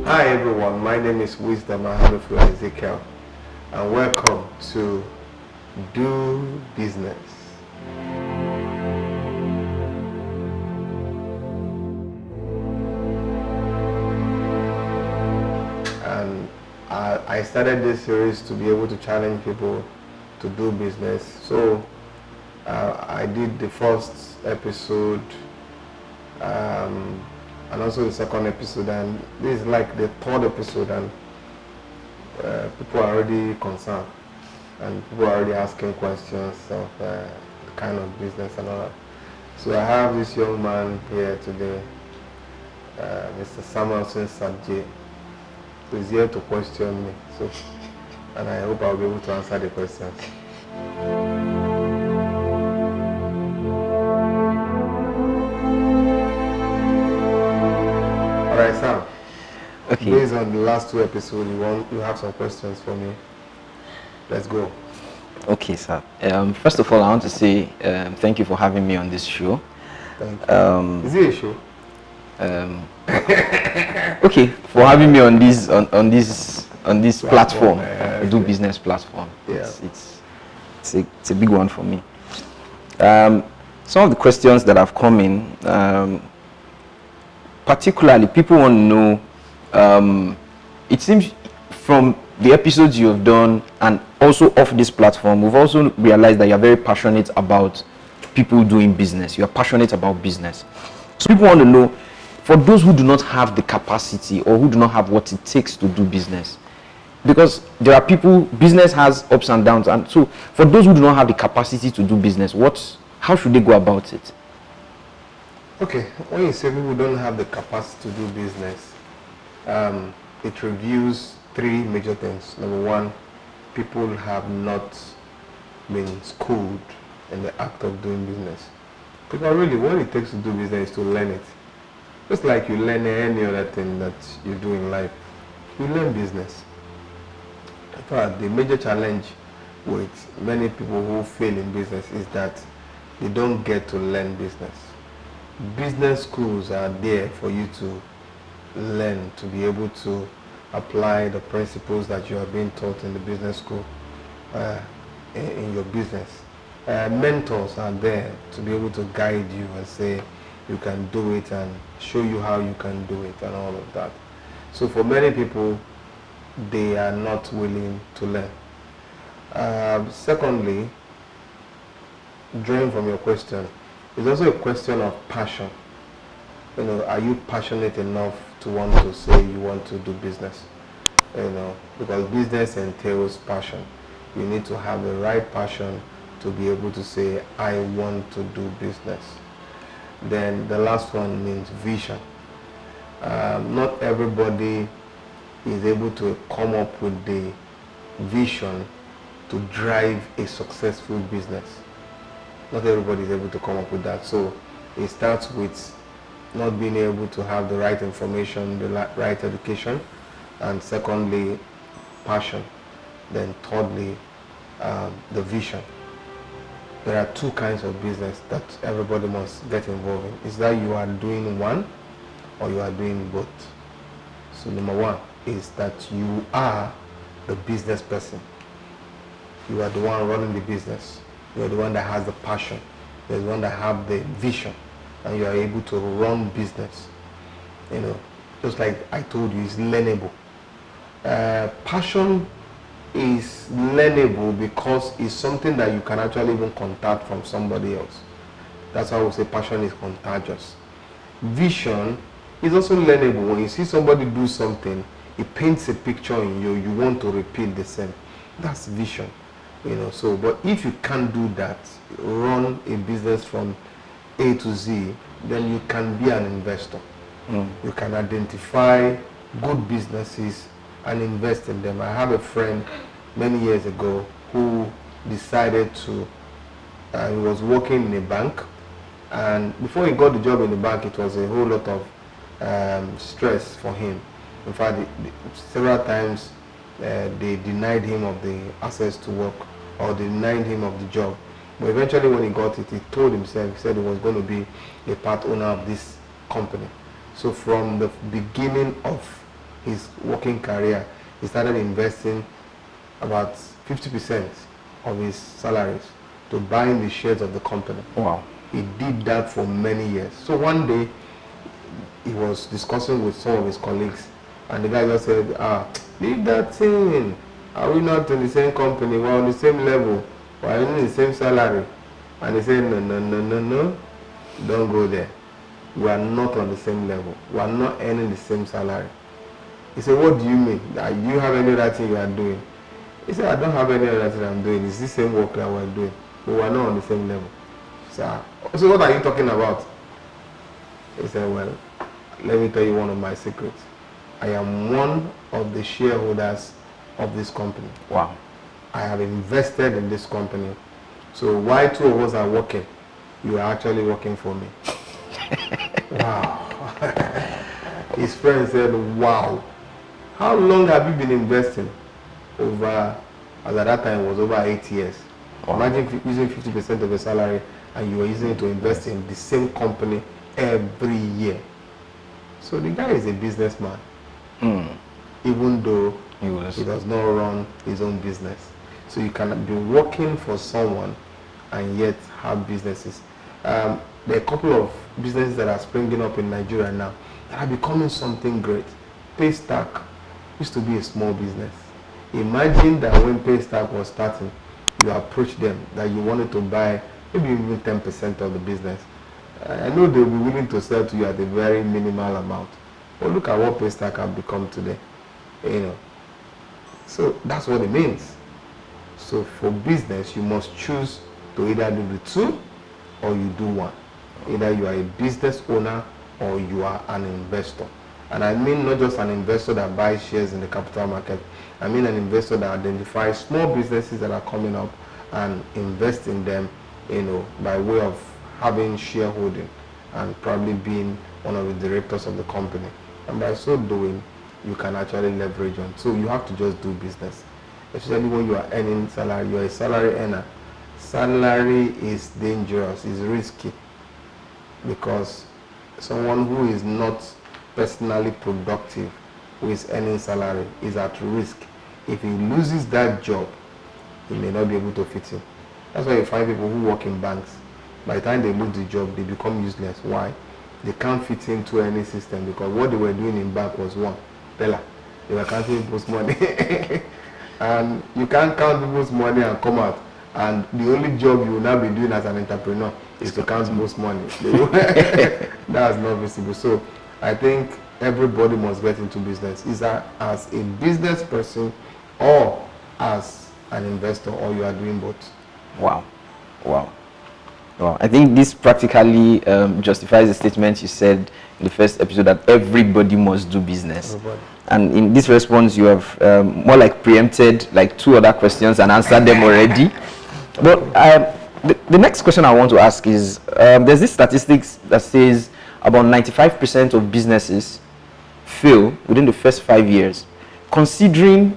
Hi everyone, my name is Wisdom Ahanufu Ezekiel and welcome to Do Business. And I started this series to be able to challenge people to do business. So I did the first episode and also the second episode, and this is like the third episode, and people are already concerned and people are already asking questions of the kind of business and all that. So I have this young man here today, Mr. Samuelson Sadje, who is here to question me. So, and I hope I'll be able to answer the questions. All right, Sam. Okay. Based on the last two episodes, you have some questions for me. Let's go. Okay, sir. First of all, I want to say thank you for having me on this show. Thank you. Is it a show? Okay, for having me on this platform, okay. Do Business platform. Yeah. It's a big one for me. Some of the questions that have come in, particularly people want to know. It seems from the episodes you have done and also off this platform, we've also realized that you're very passionate about people doing business. You're passionate about business. So people want to know, for those who do not have the capacity or who do not have what it takes to do business, because there are people, business has ups and downs, and so for those who do not have the capacity to do business, how should they go about it? Okay, when you say people don't have the capacity to do business, it reveals three major things. Number one, people have not been schooled in the act of doing business. Because really, what it takes to do business is to learn it. Just like you learn any other thing that you do in life, you learn business. In fact, the major challenge with many people who fail in business is that they don't get to learn business. Business schools are there for you to learn, to be able to apply the principles that you are being taught in the business school in your business. Mentors are there to be able to guide you and say you can do it and show you how you can do it and all of that. So for many people, they are not willing to learn. Secondly, drawing from your question, it's also a question of passion. You know, are you passionate enough to want to say you want to do business? You know, because business entails passion. You need to have the right passion to be able to say, I want to do business. Then the last one means vision. Not everybody is able to come up with the vision to drive a successful business. Not everybody is able to come up with that. So it starts with not being able to have the right information, the right education, and secondly, passion. Then thirdly, the vision. There are two kinds of business that everybody must get involved in. Is that you are doing one or you are doing both. So number one is that you are the business person. You are the one running the business. You are the one that has the passion. You are the one that have the vision, and you are able to run business. You know, just like I told you, it's learnable. Passion is learnable because it's something that you can actually even contact from somebody else. That's why we say passion is contagious. Vision is also learnable. When you see somebody do something, it paints a picture in you, you want to repeat the same. That's vision. You know, so but if you can't do that, run a business from A to Z, then you can be an investor. You can identify good businesses and invest in them. I have a friend many years ago who decided to, he was working in a bank, and before he got the job in the bank, it was a whole lot of stress for him. In fact, several times they denied him of the access to work, or they denied him of the job. But eventually when he got it, he told himself, he said he was going to be a part owner of this company. So from the beginning of his working career, he started investing about 50% of his salaries to buying the shares of the company. Wow. He did that for many years. So one day, he was discussing with some of his colleagues, and the guy just said, leave that thing. Are we not in the same company? We're on the same level. We're earning the same salary. And he said, no, don't go there. We are not on the same level. We are not earning the same salary. He said, what do you mean? That you have any other thing you are doing? He said, I don't have any other thing I'm doing. It's the same work that we're doing, but we're not on the same level. So what are you talking about? He said, well, let me tell you one of my secrets. I am one of the shareholders of this company. Wow. I have invested in this company. So while two of us are working, you are actually working for me. Wow. His friend said, wow. How long have you been investing? Over, as at that time, it was over 8 years. Wow. Imagine using 50% of your salary and you are using it to invest in the same company every year. So the guy is a businessman, even though he does not run his own business. So you can be working for someone and yet have businesses. There are a couple of businesses that are springing up in Nigeria now that are becoming something great. Paystack used to be a small business. Imagine that when Paystack was starting, you approached them that you wanted to buy maybe even 10% of the business. I know they'll be willing to sell to you at a very minimal amount. But look at what Paystack have become today. So that's what it means. So for business, you must choose to either do the two or you do one. Either you are a business owner or you are an investor. And I mean not just an investor that buys shares in the capital market. I mean an investor that identifies small businesses that are coming up and invest in them, by way of having shareholding and probably being one of the directors of the company. And by so doing, you can actually leverage on. So you have to just do business. Especially when you are earning salary, you are a salary earner. Salary is dangerous, is risky, because someone who is not personally productive, who is earning salary, is at risk. If he loses that job, he may not be able to fit in. That's why you find people who work in banks. By the time they lose the job, they become useless. Why? They can't fit into any system, because what they were doing in bank was one, teller. They were counting people's money. And you can't count people's money and come out. And the only job you will now be doing as an entrepreneur is to count people's money. That's not visible. So I think everybody must get into business, either as a business person or as an investor, or you are doing both. Wow. I think this practically justifies the statement you said in the first episode that everybody must do business. Everybody. And in this response, you have more like preempted like two other questions and answered them already. But the next question I want to ask is, there's this statistics that says about 95% of businesses fail within the first 5 years. Considering,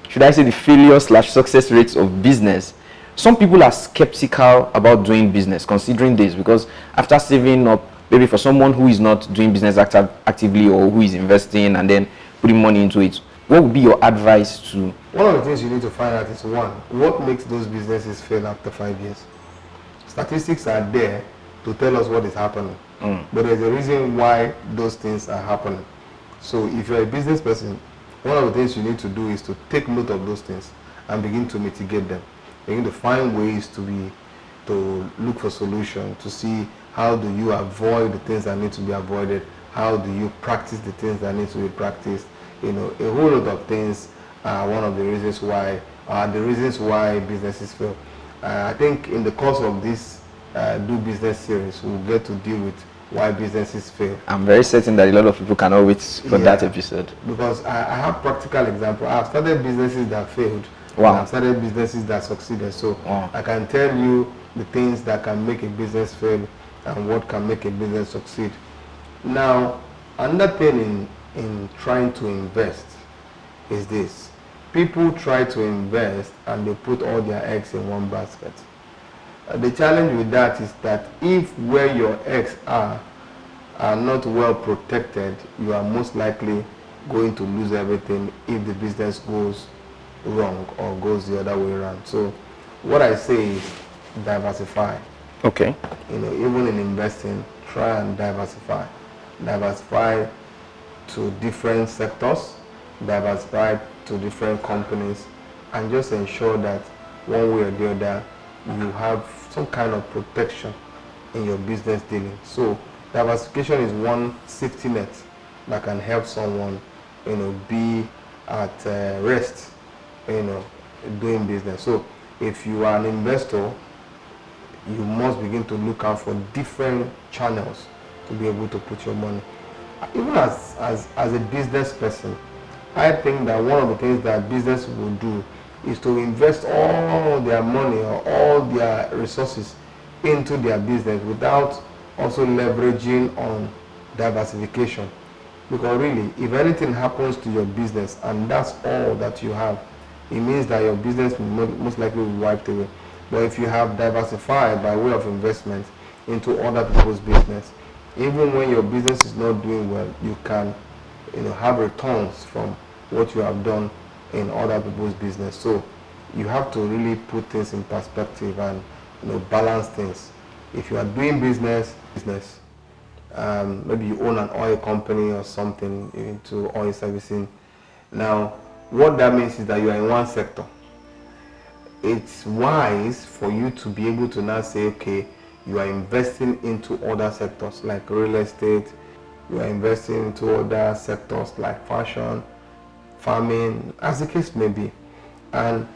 should I say, the failure/success rates of business, some people are skeptical about doing business, considering this, because after saving up, maybe for someone who is not doing business actively or who is investing and then putting money into it, what would be your advice to? One of the things you need to find out is, one, what makes those businesses fail after 5 years? Statistics are there to tell us what is happening, but there's a reason why those things are happening. So if you're a business person, one of the things you need to do is to take note of those things and begin to mitigate them. Begin to find ways to look for solutions, to see how do you avoid the things that need to be avoided, how do you practice the things that need to be practiced. A whole lot of things are one of the reasons why businesses fail. I think in the course of this Do Business series, we'll get to deal with why businesses fail. I'm very certain that a lot of people cannot wait for that episode. Because I have practical examples. I've started businesses that failed. Wow. And I've started businesses that succeeded. So I can tell you the things that can make a business fail and what can make a business succeed. Now, another thing in trying to invest is this. People try to invest and they put all their eggs in one basket. The challenge with that is that if where your eggs are not well protected, you are most likely going to lose everything if the business goes wrong or goes the other way around. So what I say is diversify. Okay. Even in investing, try and diversify. Diversify to different sectors, diversify to different companies, and just ensure that one way or the other you have some kind of protection in your business dealing. So diversification is one safety net that can help someone, be at rest, doing business. So if you are an investor, you must begin to look out for different channels to be able to put your money. Even as a business person, I think that one of the things that business will do is to invest all their money or all their resources into their business without also leveraging on diversification. Because really, if anything happens to your business and that's all that you have, it means that your business most likely will be wiped away. But if you have diversified by way of investment into other people's business, even when your business is not doing well, you can have returns from what you have done in other people's business. So you have to really put things in perspective and balance things. If you are doing business, maybe you own an oil company or something into oil servicing. Now, what that means is that you are in one sector. It's wise for you to be able to now say, okay, you are investing into other sectors like real estate, you are investing into other sectors like fashion, farming, as the case may be. And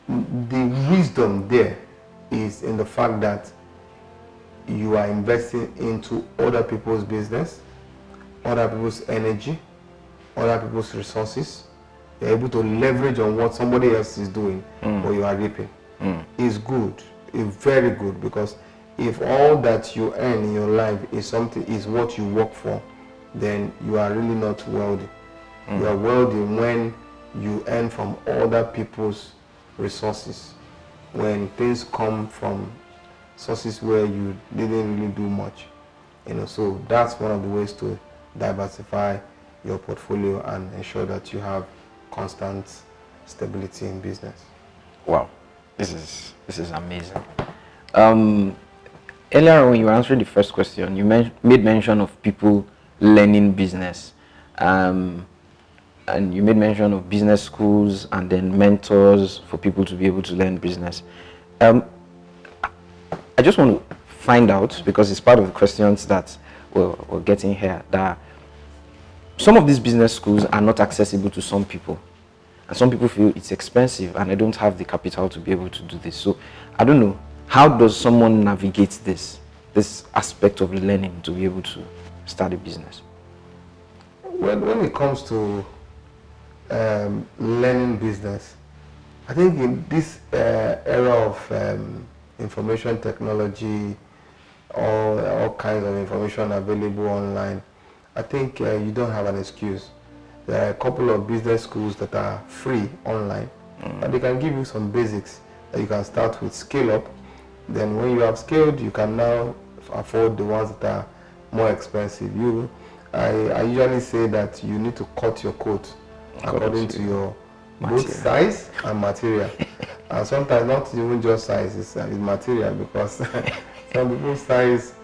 the wisdom there is in the fact that you are investing into other people's business, other people's energy, other people's resources. You're able to leverage on what somebody else is doing, but you are reaping. It's good. It's very good, because if all that you earn in your life is what you work for, then you are really not wealthy. You are wealthy when you earn from other people's resources, when things come from sources where you didn't really do much. So that's one of the ways to diversify your portfolio and ensure that you have constant stability in business. Wow, this is amazing. Earlier on, when you were answering the first question, you made mention of people learning business, and you made mention of business schools and then mentors for people to be able to learn business. I just want to find out, because it's part of the questions that we're getting here, that some of these business schools are not accessible to some people, and some people feel it's expensive and I don't have the capital to be able to do this. So I don't know, how does someone navigate this aspect of learning to be able to start a business? When it comes to learning business, I think in this era of information technology, all kinds of information available online, I think you don't have an excuse. There are a couple of business schools that are free online, and they can give you some basics that you can start with, scale up. Then when you have scaled, you can now afford the ones that are more expensive. I usually say that you need to cut your coat according to your both size and material. And sometimes not even just size, it's material, because some people's size,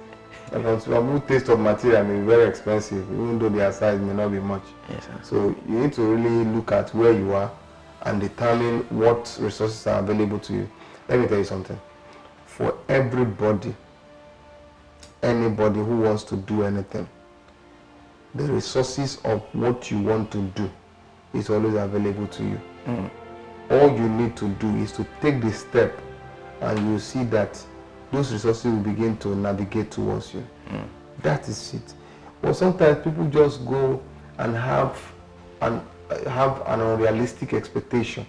some people's taste of material may be very expensive, even though their size may not be much. Yes, sir. So you need to really look at where you are and determine what resources are available to you. Let me tell you something. For everybody, anybody who wants to do anything, the resources of what you want to do is always available to you. All you need to do is to take the step, and you see that those resources will begin to navigate towards you. That is it. But sometimes people just go and have an unrealistic expectation,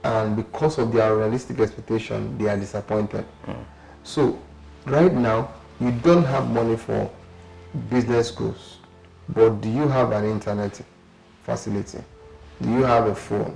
and because of their unrealistic expectation, they are disappointed. So right now, you don't have money for business schools, but do you have an internet facility? Do you have a phone?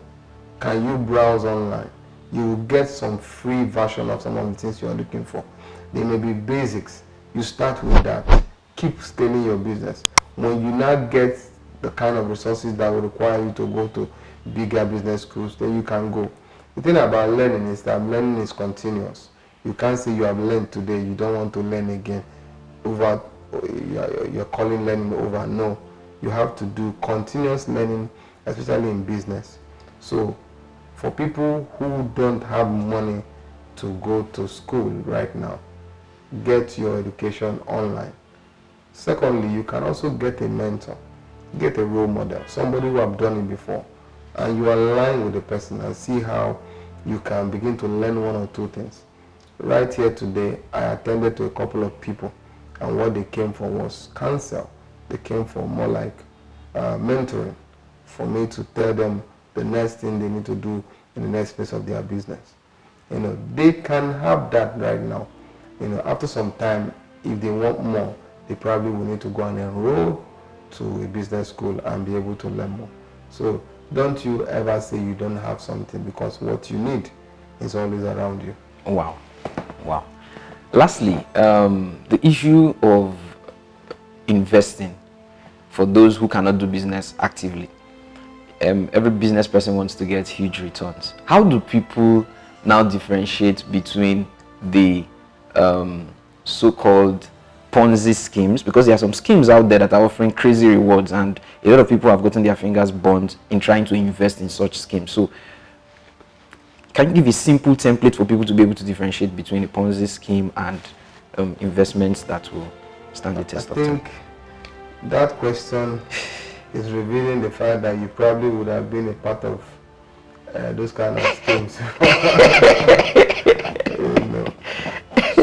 Can you browse online? You will get some free version of some of the things you are looking for. They may be basics. You start with that. Keep scaling your business. When you now get the kind of resources that will require you to go to bigger business schools, then you can go. The thing about learning is that learning is continuous. You can't say you have learned today, you don't want to learn again. You're calling learning over. No, you have to do continuous learning, especially in business. So for people who don't have money to go to school right now, get your education online. Secondly, you can also get a mentor, get a role model, somebody who have done it before, and you align with the person and see how you can begin to learn one or two things. Right here today, I attended to a couple of people, and what they came for was counsel. They came for more like mentoring, for me to tell them the next thing they need to do in the next phase of their business. They can have that right now. After some time, if they want more, they probably will need to go and enroll to a business school and be able to learn more. So don't you ever say you don't have something, because what you need is always around you. Wow. Lastly, the issue of investing for those who cannot do business actively. Every business person wants to get huge returns. How do people now differentiate between the so-called Ponzi schemes? Because there are some schemes out there that are offering crazy rewards, and a lot of people have gotten their fingers burnt in trying to invest in such schemes. So can you give a simple template for people to be able to differentiate between a Ponzi scheme and investments that will stand the test of time? I think that question is revealing the fact that you probably would have been a part of those kind of schemes.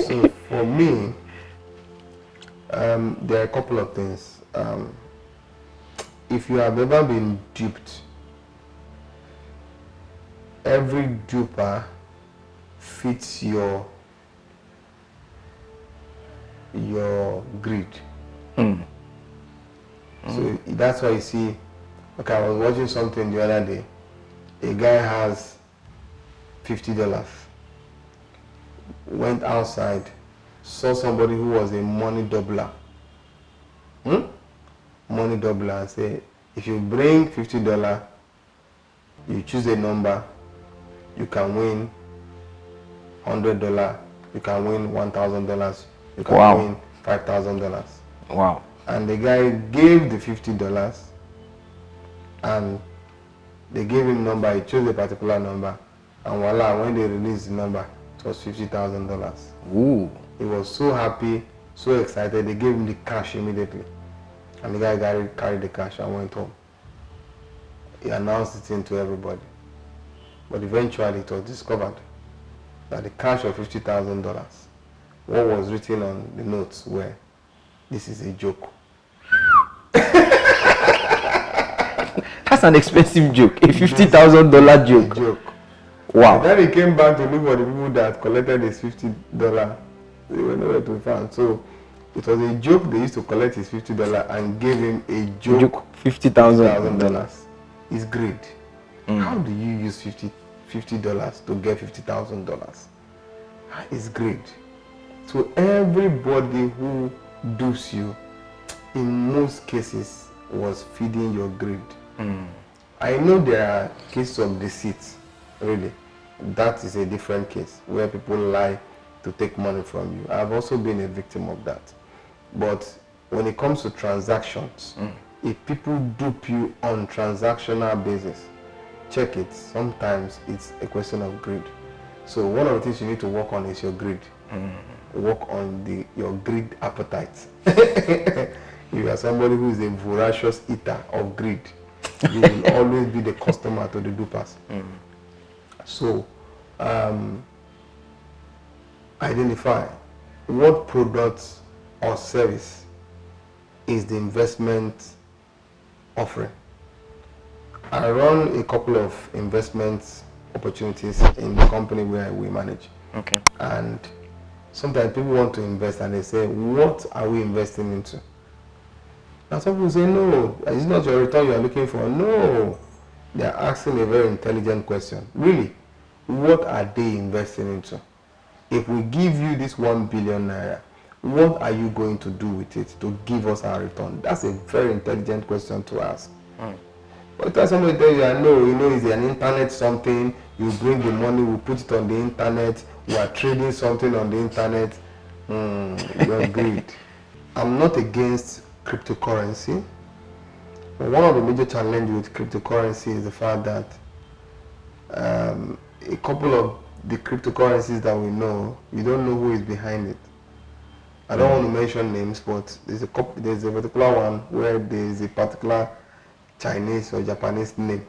So for me, there are a couple of things. If you have ever been duped, every duper fits your greed. So that's why you see, okay, I was watching something the other day. A guy has $50, went outside, saw somebody who was a money doubler. Money doubler, and say, if you bring $50, you choose a number, you can win $100, you can win $1,000, you can win $5,000. Wow. And the guy gave the $50, and they gave him number, he chose a particular number, and voila, when they released the number, it was $50,000. Ooh. He was so happy, so excited, they gave him the cash immediately. And the guy carried the cash and went home. He announced it to everybody. But eventually it was discovered that the cash of $50,000, what was written on the notes were, "This is a joke." That's an expensive joke. A $50,000 joke. A joke. Wow. And then he came back to look for the people that collected his $50. They were nowhere to be found. So it was a joke. They used to collect his $50 and gave him a joke. $50,000. It's greed. How do you use $50 to get $50,000? It's greed. So everybody who dupes you, in most cases, was feeding your greed. I know there are cases of deceit, really. That is a different case, where people lie to take money from you. I've also been a victim of that. But when it comes to transactions, if people dupe you on transactional basis, check it. Sometimes it's a question of greed. So one of the things you need to work on is your greed. Work on your greed appetite. If you are somebody who is a voracious eater of greed, you will always be the customer to the dupers. So identify what product or service is the investment offering. I run a couple of investment opportunities in the company where we manage. Okay. And sometimes people want to invest and they say, what are we investing into? And some people say, no, it's not your return you are looking for. No, they are asking a very intelligent question. Really, what are they investing into? If we give you this 1 billion naira What are you going to do with it to give us our return? That's a very intelligent question to ask. But if somebody tells you, I know, it's an internet something, you bring the money, we put it on the internet, we are trading something on the internet, you're greed. I'm not against cryptocurrency. But one of the major challenges with cryptocurrency is the fact that a couple of the cryptocurrencies that we know, you don't know who is behind it. I don't want to mention names, but there's a particular one where there's a particular Chinese or Japanese name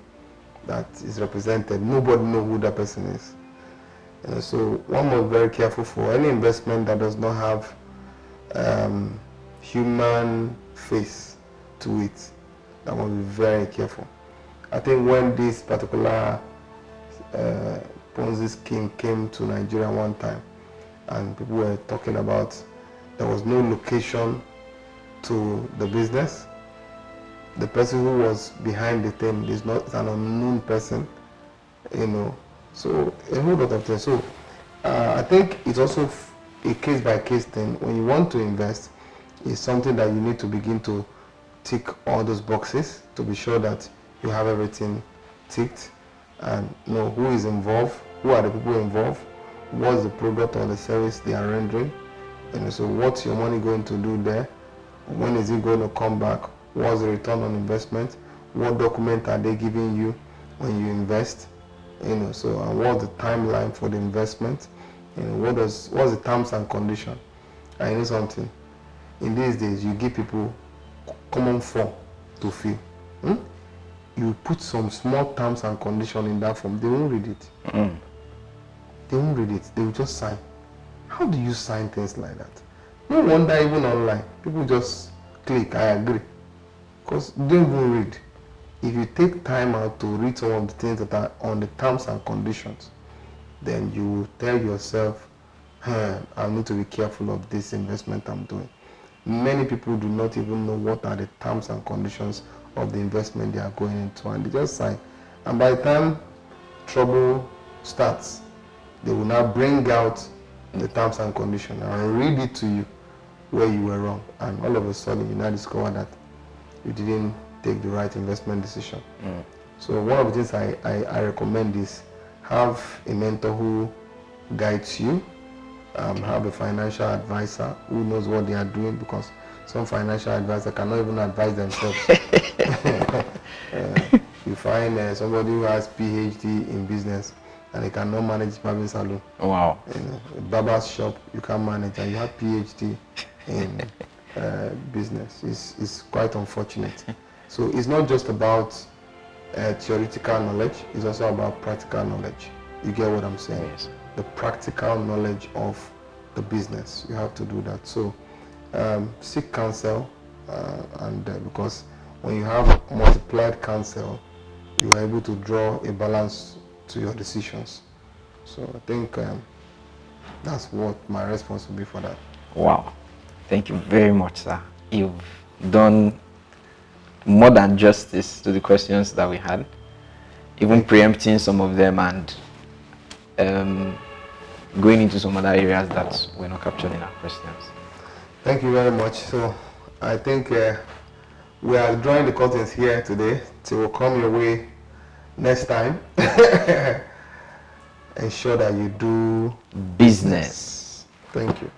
that is represented. Nobody knows who that person is. So one must be very careful for any investment that does not have human face to it. That must be very careful. I think when this particular Ponzi scheme came to Nigeria one time, and people were talking about there was no location to the business. The person who was behind the thing is not an unknown person, so a whole lot of things. So I think it's also a case-by-case thing. When you want to invest, it's something that you need to begin to tick all those boxes to be sure that you have everything ticked and know who is involved, who are the people involved, what's the product or the service they are rendering, so what's your money going to do there, when is it going to come back, what's the return on investment, what document are they giving you when you invest, and what's the timeline for the investment, what's the terms and condition. I know something, in these days you give people common form to fill. You put some small terms and conditions in that form, they won't read it. They won't read it, they will just sign. How do you sign things like that? No wonder even online, people just click, I agree. Because they don't even read. If you take time out to read some of the things that are on the terms and conditions, then you will tell yourself, I need to be careful of this investment I'm doing. Many people do not even know what are the terms and conditions of the investment they are going into, and they just sign. And by the time trouble starts, they will now bring out the terms and conditions and read it to you where you were wrong, and all of a sudden you now discover that you didn't take the right investment decision. So one of the things I recommend is have a mentor who guides you, have a financial advisor who knows what they are doing, because some financial advisors cannot even advise themselves. You find somebody who has PhD in business and they cannot manage barbering salon. Wow. A barber's shop you can manage, and you have PhD in business. It's quite unfortunate. So it's not just about theoretical knowledge, it's also about practical knowledge. You get what I'm saying? Yes. The practical knowledge of the business, you have to do that. So seek counsel, and because when you have multiplied counsel, you are able to draw a balance to your decisions. So I think that's what my response will be for that. Wow. Thank you very much, sir. You've done more than justice to the questions that we had, even preempting some of them and going into some other areas that were not captured in our questions. Thank you very much. So I think we are drawing the curtains here today. So we'll come your way next time. Ensure that you do Business. Thank you.